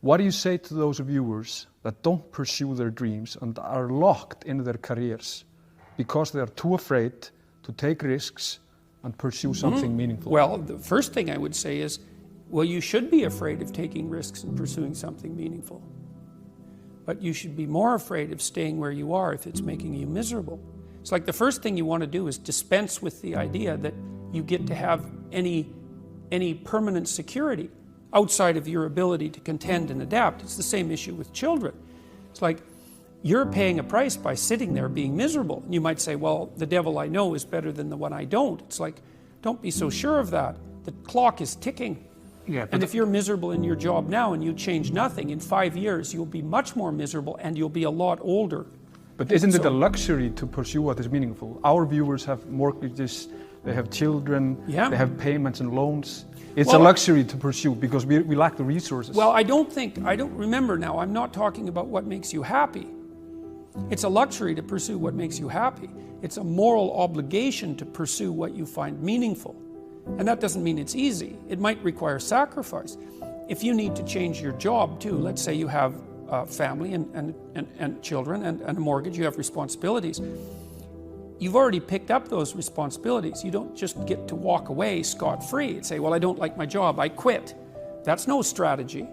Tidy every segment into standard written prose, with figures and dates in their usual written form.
What do you say to those viewers that don't pursue their dreams and are locked in their careers because they are too afraid to take risks and pursue something meaningful? Well, the first thing I would say is, well, you should be afraid of taking risks and pursuing something meaningful. But you should be more afraid of staying where you are if it's making you miserable. It's like the first thing you want to do is dispense with the idea that you get to have any permanent security outside of your ability to contend and adapt. It's the same issue with children. It's like you're paying a price by sitting there being miserable. You might say, well, the devil I know is better than the one I don't. It's like, don't be so sure of that. The clock is ticking. Yeah, and if you're miserable in your job now and you change nothing, in 5 years you'll be much more miserable and you'll be a lot older. But isn't it a luxury to pursue what is meaningful? Our viewers have mortgages, they have children, they have payments and loans. It's a luxury to pursue because we lack the resources. Well, I don't remember now, I'm not talking about what makes you happy. It's a luxury to pursue what makes you happy. It's a moral obligation to pursue what you find meaningful. And that doesn't mean it's easy. It might require sacrifice. If you need to change your job too, let's say you have a family and children and a mortgage, you have responsibilities. You've already picked up those responsibilities. You don't just get to walk away scot-free and say, well, I don't like my job, I quit. That's no strategy.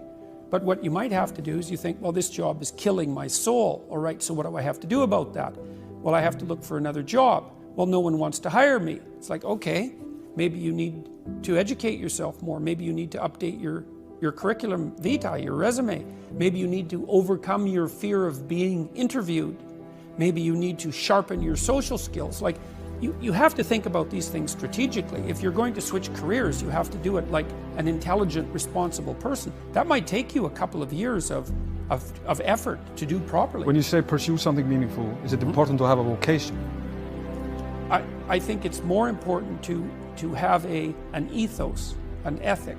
But what you might have to do is you think, well, this job is killing my soul. All right, so what do I have to do about that? Well, I have to look for another job. Well, no one wants to hire me. It's like, okay, maybe you need to educate yourself more. Maybe you need to update your curriculum vitae, your resume. Maybe you need to overcome your fear of being interviewed. Maybe you need to sharpen your social skills. Like, you have to think about these things strategically. If you're going to switch careers, you have to do it like an intelligent, responsible person. That might take you a couple of years of effort to do properly. When you say pursue something meaningful, is it important to have a vocation? I think it's more important to have an ethos, an ethic.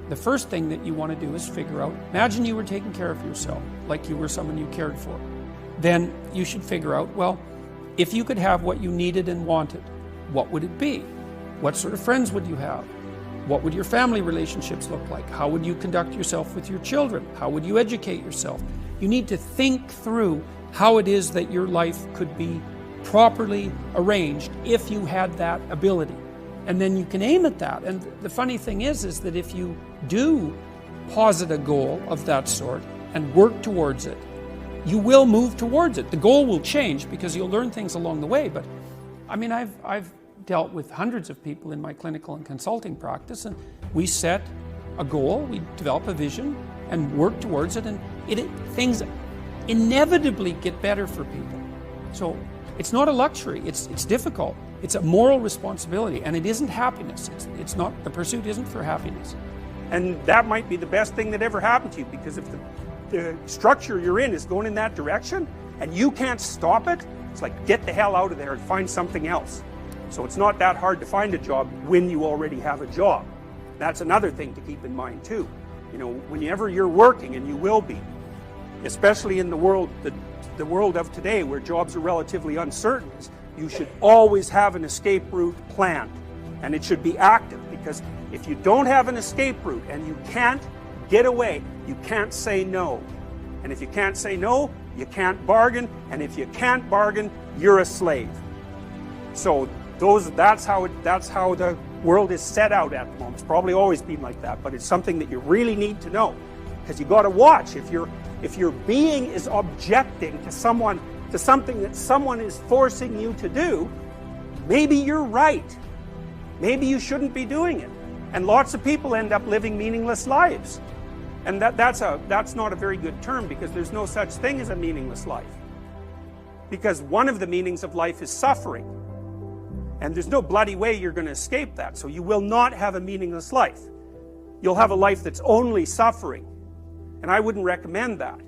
The first thing that you want to do is figure out, imagine you were taking care of yourself, like you were someone you cared for. Then you should figure out, well, if you could have what you needed and wanted, what would it be? What sort of friends would you have? What would your family relationships look like? How would you conduct yourself with your children? How would you educate yourself? You need to think through how it is that your life could be properly arranged if you had that ability. And then you can aim at that. And the funny thing is that if you do posit a goal of that sort and work towards it, you will move towards it. The goal will change because you'll learn things along the way. But I mean, I've dealt with hundreds of people in my clinical and consulting practice, and we set a goal, we develop a vision and work towards it, and things inevitably get better for people. So it's not a luxury, it's difficult. It's a moral responsibility, and it isn't happiness. It's not, the pursuit isn't for happiness. And that might be the best thing that ever happened to you, because if the structure you're in is going in that direction and you can't stop it, it's like, get the hell out of there and find something else. So it's not that hard to find a job when you already have a job. That's another thing to keep in mind too. You know, whenever you're working, and you will be, especially in the world of today where jobs are relatively uncertain, you should always have an escape route planned, and it should be active, because if you don't have an escape route and you can't get away, you can't say no. And if you can't say no, you can't bargain, and if you can't bargain, you're a slave. So that's how the world is set out at the moment. It's probably always been like that, but it's something that you really need to know, because you got to watch. If your being is objecting to something that someone is forcing you to do, maybe you're right. Maybe you shouldn't be doing it. And lots of people end up living meaningless lives. And that's not a very good term, because there's no such thing as a meaningless life. Because one of the meanings of life is suffering. And there's no bloody way you're going to escape that. So you will not have a meaningless life. You'll have a life that's only suffering. And I wouldn't recommend that.